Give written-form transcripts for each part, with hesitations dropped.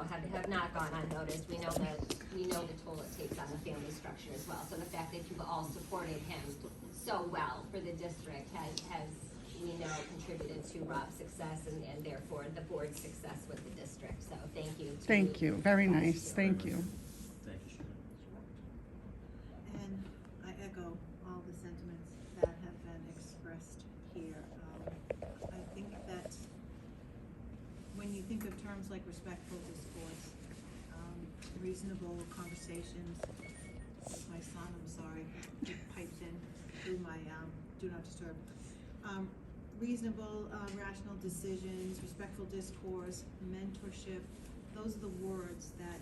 have not gone unnoticed. We know the toll it takes on the family structure as well. So the fact that you've all supported him so well for the district has we know contributed to Rob's success and therefore the board's success with the district. So thank you. Thank you. Very nice. Thank you. Thank you, Sharon. And I echo all the sentiments that have been expressed here. I think that when you think of terms like respectful discourse, reasonable conversations, my son, I'm sorry, he pipes in through my do not disturb. Reasonable, rational decisions, respectful discourse, mentorship, those are the words that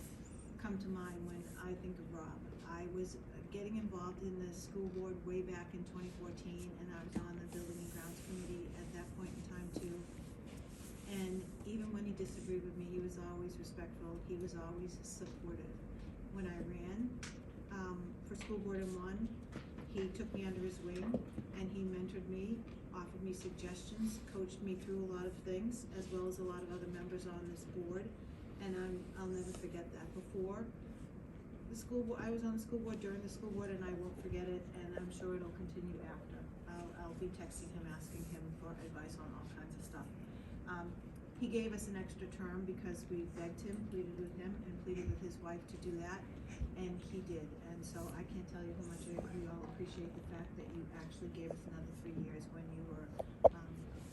come to mind when I think of Rob. I was getting involved in the school board way back in 2014, and I was on the building and grounds committee at that point in time too. And even when he disagreed with me, he was always respectful, he was always supportive. When I ran for school board in one, he took me under his wing and he mentored me, offered me suggestions, coached me through a lot of things, as well as a lot of other members on this board. And I'll never forget that. Before the school board, I was on the school board during the school board, and I won't forget it, and I'm sure it'll continue after. I'll be texting him, asking him for advice on all kinds of stuff. He gave us an extra term because we begged him, pleaded with him, and pleaded with his wife to do that, and he did. And so I can't tell you how much we all appreciate the fact that you actually gave us another 3 years when you were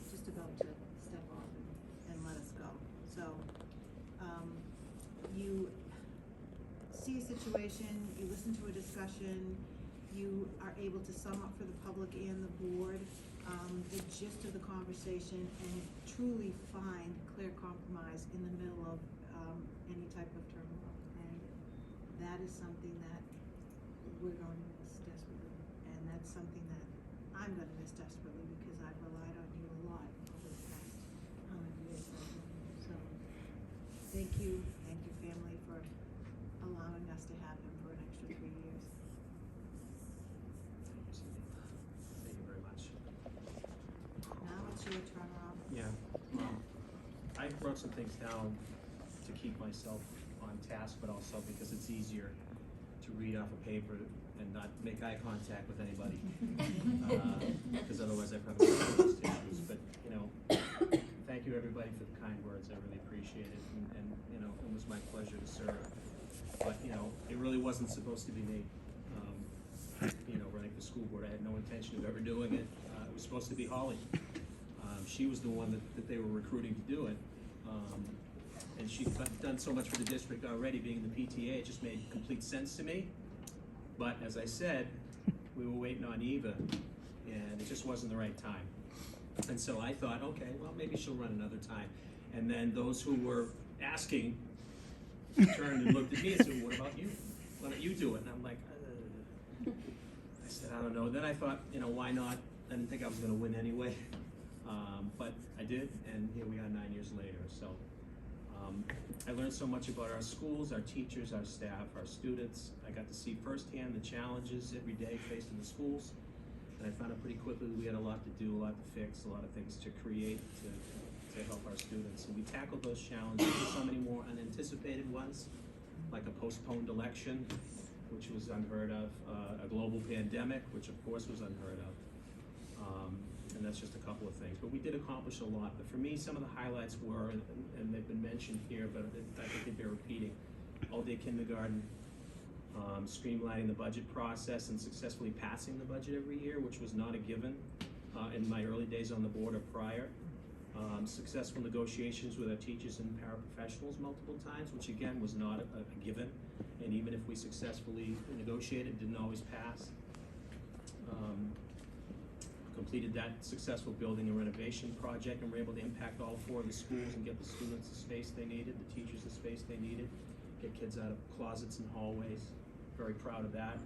just about to step off and let us go. So you see a situation, you listen to a discussion, you are able to sum up for the public and the board the gist of the conversation and truly find clear compromise in the middle of any type of turmoil. And that is something that we're going to miss desperately. And that's something that I'm going to miss desperately because I've relied on you a lot over the past how many years I've been here. So thank you family for allowing us to have him for an extra 3 years. Thank you very much. Now it's your turn, Rob. Yeah, I wrote some things down to keep myself on task, but also because it's easier to read off a paper and not make eye contact with anybody. Because otherwise I probably would have those issues. But, you know, thank you everybody for the kind words. I really appreciate it. And you know, it was my pleasure to serve. But, you know, it really wasn't supposed to be me. You know, running the school board, I had no intention of ever doing it. It was supposed to be Holly. She was the one that they were recruiting to do it. And she'd done so much for the district already, being in the PTA, it just made complete sense to me. But as I said, we were waiting on Eva, and it just wasn't the right time. And so I thought, okay, well, maybe she'll run another time. And then those who were asking turned and looked at me and said, well, what about you? Why don't you do it? And I'm like, I said, I don't know. Then I thought, you know, why not? I didn't think I was going to win anyway. But I did, and here we are 9 years later. So I learned so much about our schools, our teachers, our staff, our students. I got to see firsthand the challenges every day faced in the schools. And I found out pretty quickly that we had a lot to do, a lot to fix, a lot of things to create to help our students. And we tackled those challenges, so many more unanticipated ones, like a postponed election, which was unheard of, a global pandemic, which of course was unheard of. And that's just a couple of things. But we did accomplish a lot. But for me, some of the highlights were, and they've been mentioned here, but I think they bear repeating, all-day kindergarten, streamlining the budget process and successfully passing the budget every year, which was not a given in my early days on the board or prior. Successful negotiations with our teachers and paraprofessionals multiple times, which again was not a given. And even if we successfully negotiated, it didn't always pass. Completed that successful building and renovation project, and were able to impact all 4 of the schools and get the students the space they needed, the teachers the space they needed, get kids out of closets and hallways. Very proud of that.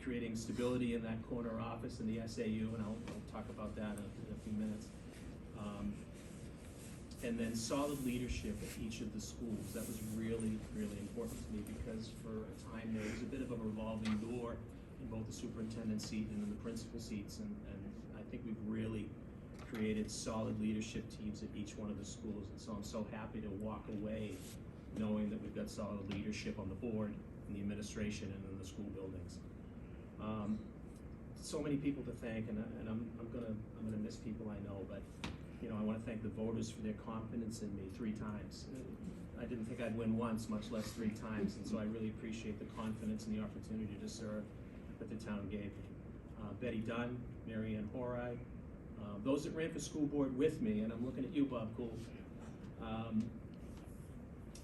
Creating stability in that corner office in the SAU, and I'll talk about that in a few minutes. And then solid leadership at each of the schools. That was really, really important to me because for a time there was a bit of a revolving door in both the superintendent seat and in the principal seats, and I think we've really created solid leadership teams at each one of the schools, and so I'm so happy to walk away knowing solid leadership on the board, in the administration, and in the school buildings. So many people to thank, and I'm gonna miss people I know, but you know, I want to thank the voters for their confidence in me 3 times. I didn't think I'd win once, much less 3 times, and so I really appreciate the confidence and the opportunity to serve that the town gave me. Betty Dunn, Mary Ann Horai, those that ran for school board with me, and I'm looking at you, Bob Gould.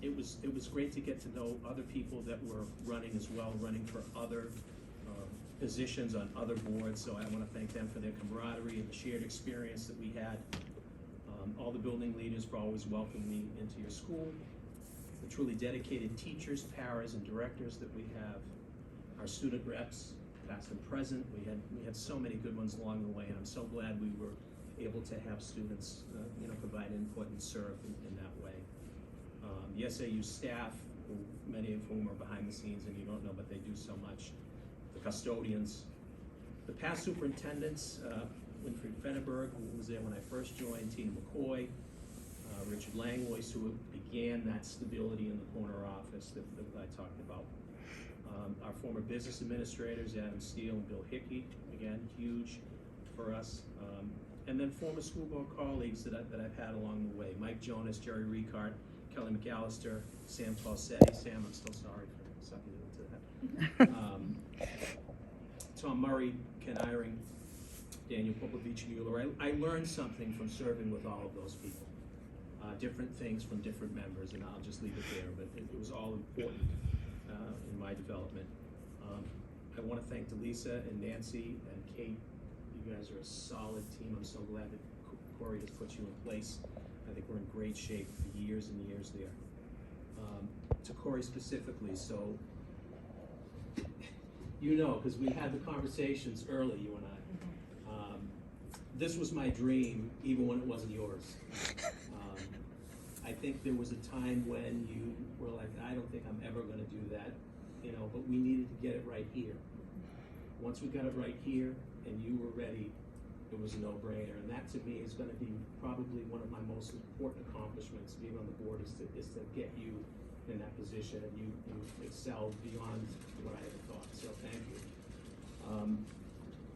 It was great to get to know other people that were running as well, running for other positions on other boards, so I want to thank them for their camaraderie and the shared experience that we had. All the building leaders for always welcoming me into your school. The truly dedicated teachers, paras, and directors that we have. Our student reps, past and present. We had so many good ones along the way, and I'm so glad we were able to have students, you know, provide input and serve in that way. The SAU staff, many of whom are behind the scenes and you don't know, but they do so much. The custodians, the past superintendents, Winfried Fenneberg, who was there when I first joined, Tina McCoy, Richard Langlois, who began that stability in the corner office that I talked about. Our former business administrators, Adam Steele and Bill Hickey, again, huge for us. And then former school board colleagues that I've had along the way, Mike Jonas, Jerry Ricart, Kelly McAllister, Sam Falsetti. Sam, I'm still sorry for sucking into that. Tom Murray, Ken Eyring, Daniel Popovich Mueller. I learned something from serving with all of those people. Different things from different members, and I'll just leave it there, but it was all important in my development. I want to thank Delisa and Nancy and Kate. You guys are a solid team. I'm so glad that Corey has put you in place. I think we're in great shape for years and years there. To Corey specifically, so you know, because we had the conversations early, you and I. This was my dream, even when it wasn't yours. I think there was a time when you were like, I don't think I'm ever going to do that, you know, but we needed to get it right here. Once we got it right here and you were ready, it was a no-brainer. And that to me is going to be probably one of my most important accomplishments being on the board is to get you in that position, and you excelled beyond what I ever thought. So thank you.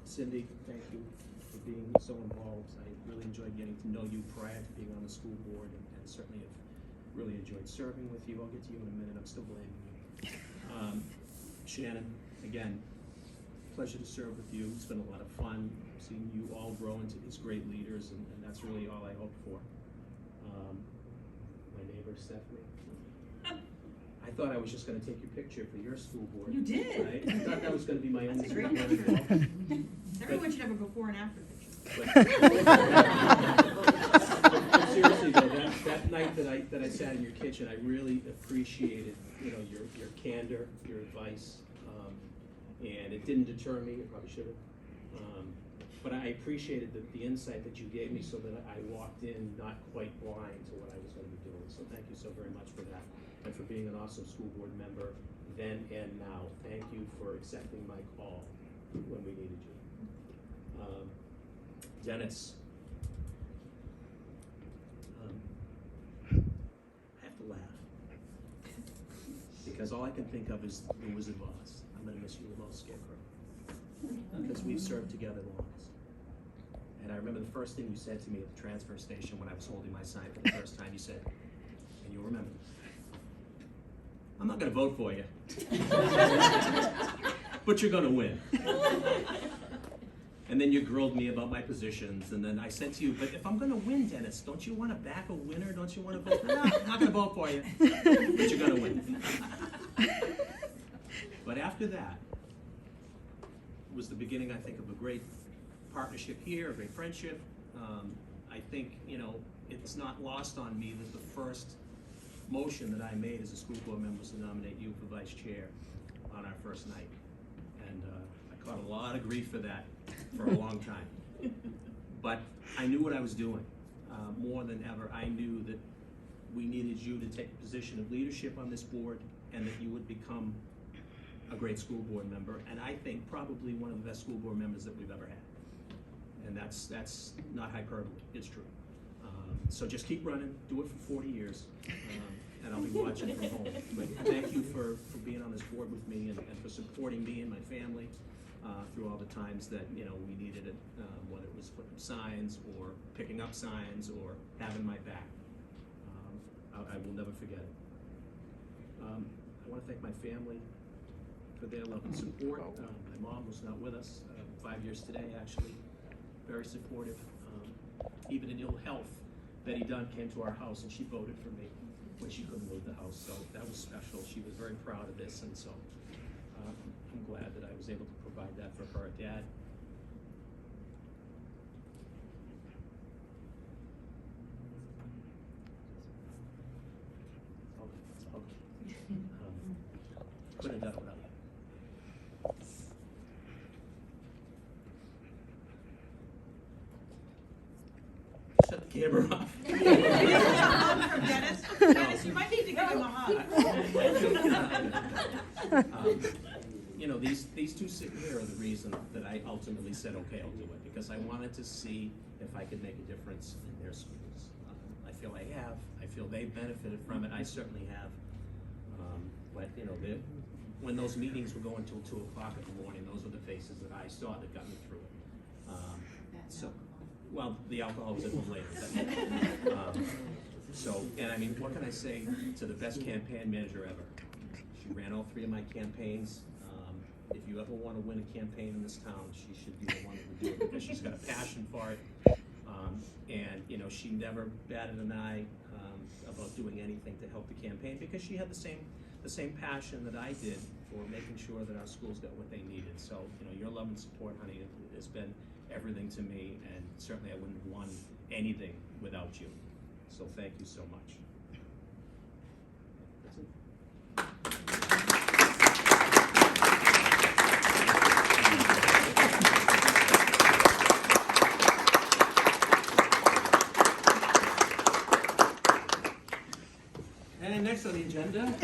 Cindy, thank you for being so involved. I really enjoyed getting to know you prior to being on the school board, and certainly have really enjoyed serving with you. I'll get to you in a minute. I'm still blaming you. Shannon, again, pleasure to serve with you. It's been a lot of fun seeing you all grow into these great leaders, and that's really all I hope for. My neighbor Stephanie. I thought I was just going to take your picture for your school board. You did. Right? I thought that was going to be my only That's a school great board picture. involved. Everyone should have a before and after picture. But seriously though, that night that I sat in your kitchen, I really appreciated, you know, your candor, your advice, and it didn't deter me. It probably should have. But I appreciated the insight that you gave me, so that I walked in not quite blind to what I was going to be doing. So thank you so very much for that, and for being an awesome school board member then and now. Thank you for accepting my call when we needed you. Dennis, I have to laugh because all I can think of is the Wizard of Oz. I'm going to miss you the most, Scarecrow, because we've served together the longest. And I remember the first thing you said to me at the transfer station when I was holding my sign for the first time. You said, and you'll remember this, I'm not going to vote for you, but you're going to win. And then you grilled me about my positions, and then I said to you, but if I'm going to win, Dennis, don't you want to back a winner? Don't you want to vote? No, I'm not going to vote for you, but you're going to win. But after that was the beginning, I think, of a great partnership here, a great friendship. I think, you know, it's not lost on me that the first motion that I made as a school board member was to nominate you for vice chair on our first night. And I caught a lot of grief for that for a long time. But I knew what I was doing. More than ever, I knew that we needed you to take a position of leadership on this board, and that you would become a great school board member, and I think probably one of the best school board members that we've ever had. And that's not hyperbole, it's true. So just keep running, do it for 40 years. and I'll be watching from home. But thank you for being on this board with me and for supporting me and my family through all the times that, you know, we needed it, whether it was putting up signs or picking up signs or having my back. I will never forget it. I want to thank my family for their love and support. My mom was not with us 5 years today, actually. Very supportive. Even in ill health, Betty Dunn came to our house and she voted for me when she couldn't leave the house. So that was special. She was very proud of this, and so I'm glad that I was able to provide that for her dad. Couldn't have done it without you. Shut the camera off. Dennis, Dennis, you might need to give him a hug. You know, these two sitting here are the reason that I ultimately said, okay, I'll do it, because I wanted to see if I could make a difference in their schools. I feel I have. I feel they benefited from it. I certainly have. But, you know, when those meetings were going till 2 o'clock in the morning, those were the faces that I saw that got me through it. So, well, the alcohol was at home later. But, so, and I mean, what can I say to the best campaign manager ever? She ran all 3 of my campaigns. If you ever want to win a campaign in this town, she should be the one that would do it, because she's got a passion for it. And, you know, she never batted an eye about doing anything to help the campaign, because she had the same passion that I did for making sure that our schools got what they needed. So, you know, your love and support, honey, has been everything to me, and certainly I wouldn't have won anything without you. So thank you so much. That's it. And next on the agenda,